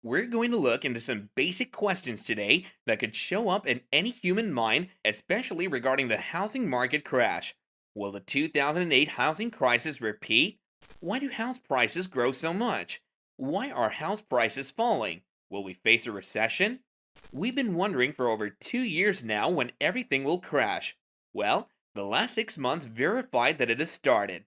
We're going to look into some basic questions today that could show up in any human mind, especially regarding the housing market crash. Will the 2008 housing crisis repeat? Why do house prices grow so much? Why are house prices falling? Will we face a recession? We've been wondering for over 2 years now when everything will crash. Well, the last 6 months verified that it has started.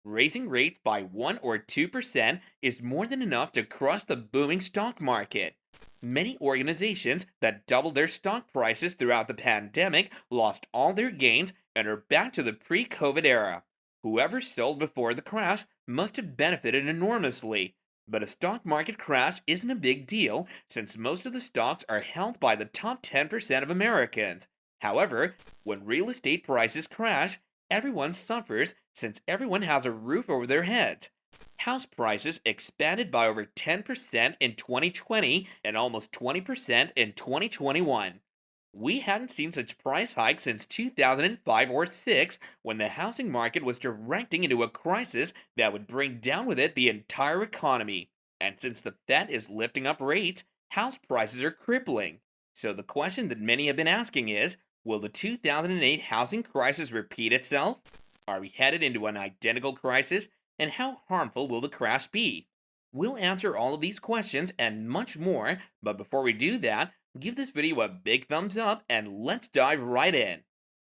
Raising rates by 1 or 2% is more than enough to crush the booming stock market. Many organizations that doubled their stock prices throughout the pandemic lost all their gains and are back to the pre COVID era. Whoever sold before the crash must have benefited enormously. But a stock market crash isn't a big deal since most of the stocks are held by the top 10% of Americans. However, when real estate prices crash, everyone suffers since everyone has a roof over their heads. House prices expanded by over 10% in 2020 and almost 20% in 2021. We hadn't seen such price hikes since 2005 or 6 when the housing market was directing into a crisis that would bring down with it the entire economy. And since the Fed is lifting up rates, house prices are crippling. So the question that many have been asking is, will the 2008 housing crisis repeat itself? Are we headed into an identical crisis? And how harmful will the crash be? We'll answer all of these questions and much more, but before we do that, give this video a big thumbs up and let's dive right in.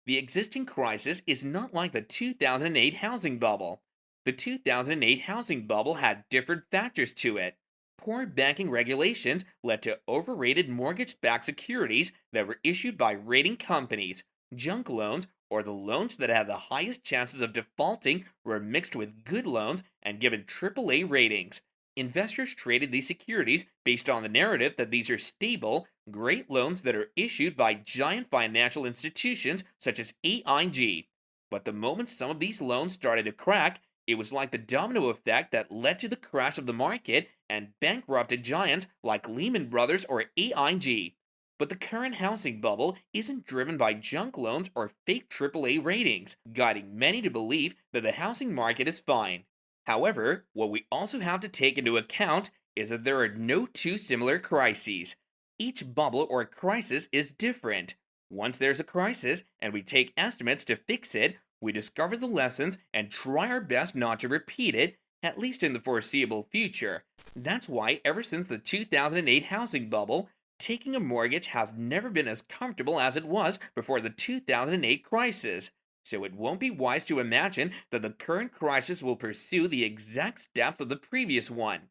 The existing crisis is not like the 2008 housing bubble. The 2008 housing bubble had different factors to it. Poor banking regulations led to overrated mortgage backed securities that were issued by rating companies. Junk loans, or the loans that had the highest chances of defaulting, were mixed with good loans and given AAA ratings. Investors traded these securities based on the narrative that these are stable, great loans that are issued by giant financial institutions such as AIG. But the moment some of these loans started to crack, it was like the domino effect that led to the crash of the market and bankrupted giants like Lehman Brothers or AIG. But the current housing bubble isn't driven by junk loans or fake AAA ratings, guiding many to believe that the housing market is fine. However, what we also have to take into account is that there are no two similar crises. Each bubble or crisis is different. Once there's a crisis and we take estimates to fix it, we discover the lessons and try our best not to repeat it, at least in the foreseeable future. That's why, ever since the 2008 housing bubble, taking a mortgage has never been as comfortable as it was before the 2008 crisis. So it won't be wise to imagine that the current crisis will pursue the exact steps of the previous one.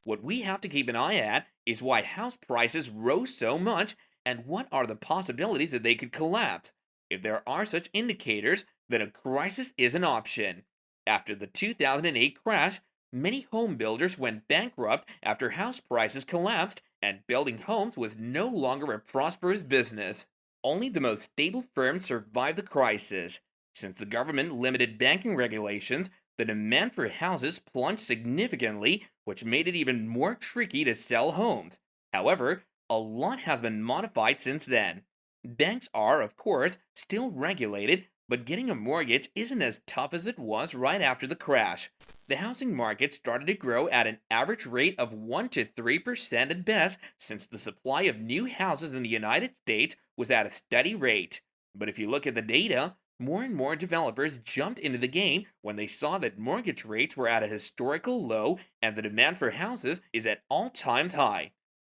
What we have to keep an eye at is why house prices rose so much and what are the possibilities that they could collapse. If there are such indicators, then a crisis is an option. After the 2008 crash, many home builders went bankrupt after house prices collapsed and building homes was no longer a prosperous business. Only the most stable firms survived the crisis. Since the government limited banking regulations, the demand for houses plunged significantly, which made it even more tricky to sell homes. However, a lot has been modified since then. Banks are, of course, still regulated, but getting a mortgage isn't as tough as it was right after the crash. The housing market started to grow at an average rate of 1 to 3% at best since the supply of new houses in the United States was at a steady rate. But if you look at the data, more and more developers jumped into the game when they saw that mortgage rates were at a historical low and the demand for houses is at all times high.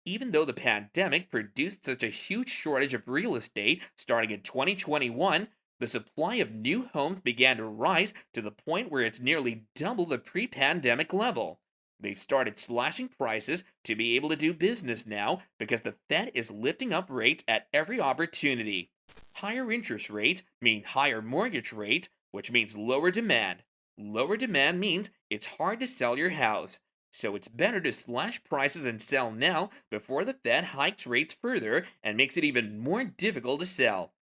Even though the pandemic produced such a huge shortage of real estate starting in 2021, the supply of new homes began to rise to the point where it's nearly double the pre pandemic level. They've started slashing prices to be able to do business now because the Fed is lifting up rates at every opportunity. Higher interest rates mean higher mortgage rates, which means lower demand. Lower demand means it's hard to sell your house. So it's better to slash prices and sell now before the Fed hikes rates further and makes it even more difficult to sell.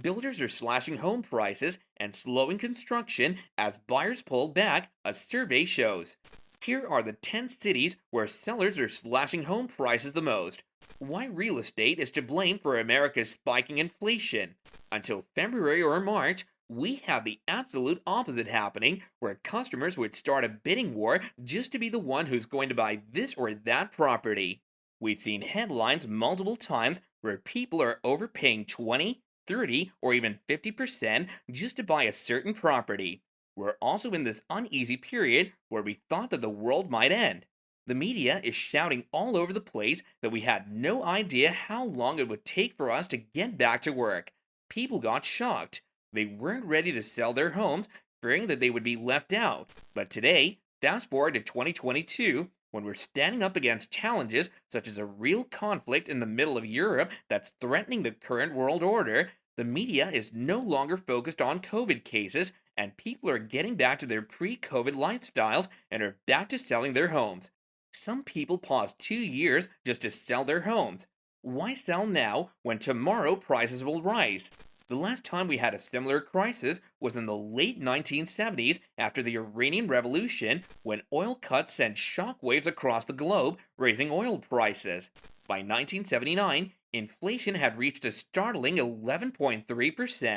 Builders are slashing home prices and slowing construction as buyers pull back, a survey shows. Here are the 10 cities where sellers are slashing home prices the most. Why real estate is to blame for America's spiking inflation. Until February or March, we have the absolute opposite happening, where customers would start a bidding war just to be the one who's going to buy this or that property. We've seen headlines multiple times where people are overpaying 20, 30, or even 50% just to buy a certain property. We're also in this uneasy period where we thought that the world might end. The media is shouting all over the place that we had no idea how long it would take for us to get back to work. People got shocked. They weren't ready to sell their homes, fearing that they would be left out. But today, fast forward to 2022, when we're standing up against challenges such as a real conflict in the middle of Europe that's threatening the current world order, the media is no longer focused on COVID cases, and people are getting back to their pre COVID lifestyles and are back to selling their homes. Some people pause 2 years just to sell their homes. Why sell now when tomorrow prices will rise? The last time we had a similar crisis was in the late 1970s after the Iranian Revolution, when oil cuts sent shockwaves across the globe, raising oil prices. By 1979, inflation had reached a startling 11.3%,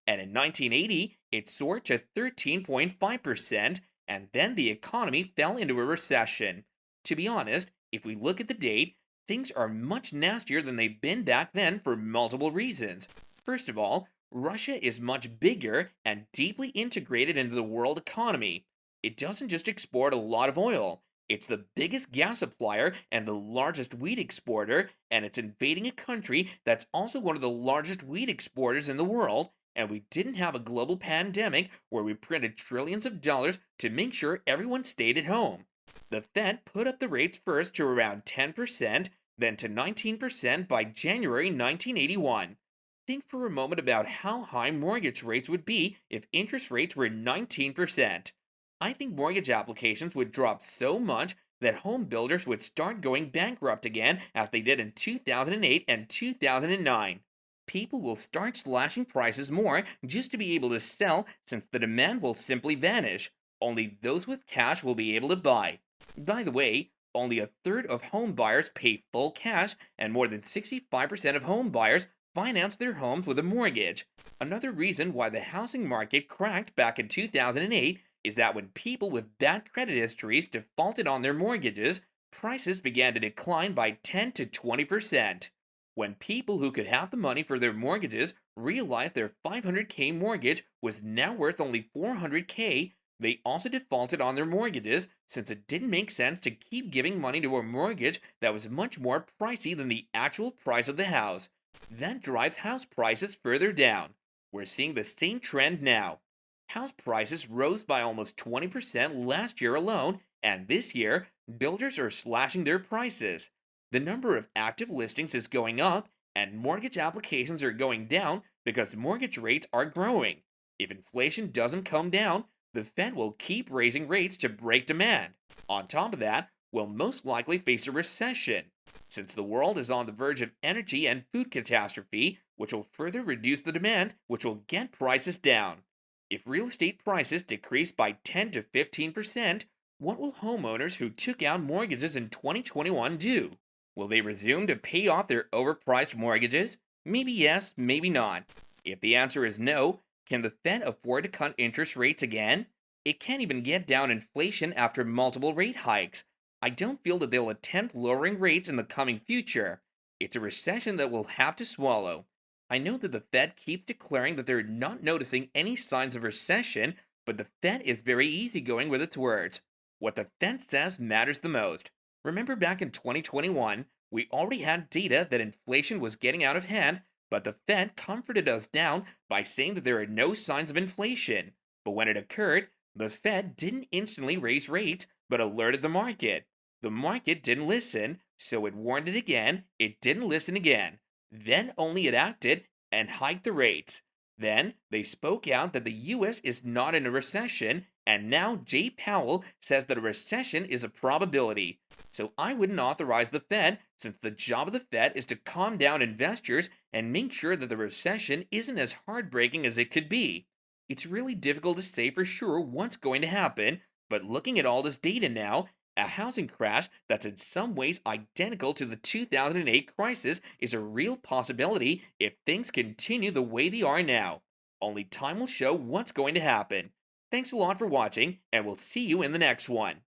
and in 1980, it soared to 13.5%, and then the economy fell into a recession. To be honest, if we look at the date, things are much nastier than they've been back then for multiple reasons. First of all, Russia is much bigger and deeply integrated into the world economy. It doesn't just export a lot of oil, it's the biggest gas supplier and the largest wheat exporter, and it's invading a country that's also one of the largest wheat exporters in the world. And we didn't have a global pandemic where we printed trillions of dollars to make sure everyone stayed at home. The Fed put up the rates first to around 10%, then to 19% by January 1981. Think for a moment about how high mortgage rates would be if interest rates were 19%. I think mortgage applications would drop so much that home builders would start going bankrupt again as they did in 2008 and 2009. People will start slashing prices more just to be able to sell since the demand will simply vanish. Only those with cash will be able to buy. By the way, only a third of home buyers pay full cash, and more than 65% of home buyers finance their homes with a mortgage. Another reason why the housing market cracked back in 2008 is that when people with bad credit histories defaulted on their mortgages, prices began to decline by 10 to 20%. When people who could have the money for their mortgages realized their 500K mortgage was now worth only 400K, they also defaulted on their mortgages since it didn't make sense to keep giving money to a mortgage that was much more pricey than the actual price of the house. That drives house prices further down. We're seeing the same trend now. House prices rose by almost 20% last year alone, and this year, builders are slashing their prices. The number of active listings is going up, and mortgage applications are going down because mortgage rates are growing. If inflation doesn't come down, the Fed will keep raising rates to break demand. On top of that, we'll most likely face a recession, since the world is on the verge of energy and food catastrophe, which will further reduce the demand, which will get prices down. If real estate prices decrease by 10 to 15%, what will homeowners who took out mortgages in 2021 do? Will they resume to pay off their overpriced mortgages? Maybe yes, maybe not. If the answer is no, can the Fed afford to cut interest rates again? It can't even get down inflation after multiple rate hikes. I don't feel that they'll attempt lowering rates in the coming future. It's a recession that we'll have to swallow. I know that the Fed keeps declaring that they're not noticing any signs of recession, but the Fed is very easygoing with its words. What the Fed says matters the most. Remember back in 2021, we already had data that inflation was getting out of hand, but the Fed comforted us down by saying that there are no signs of inflation. But when it occurred, the Fed didn't instantly raise rates, but alerted the market. The market didn't listen, so it warned it again, it didn't listen again. Then only it acted and hiked the rates. Then they spoke out that the US is not in a recession, and now Jay Powell says that a recession is a probability. So I wouldn't authorize the Fed, since the job of the Fed is to calm down investors and make sure that the recession isn't as heartbreaking as it could be. It's really difficult to say for sure what's going to happen, but looking at all this data now, a housing crash that's in some ways identical to the 2008 crisis is a real possibility if things continue the way they are now. Only time will show what's going to happen. Thanks a lot for watching, and we'll see you in the next one.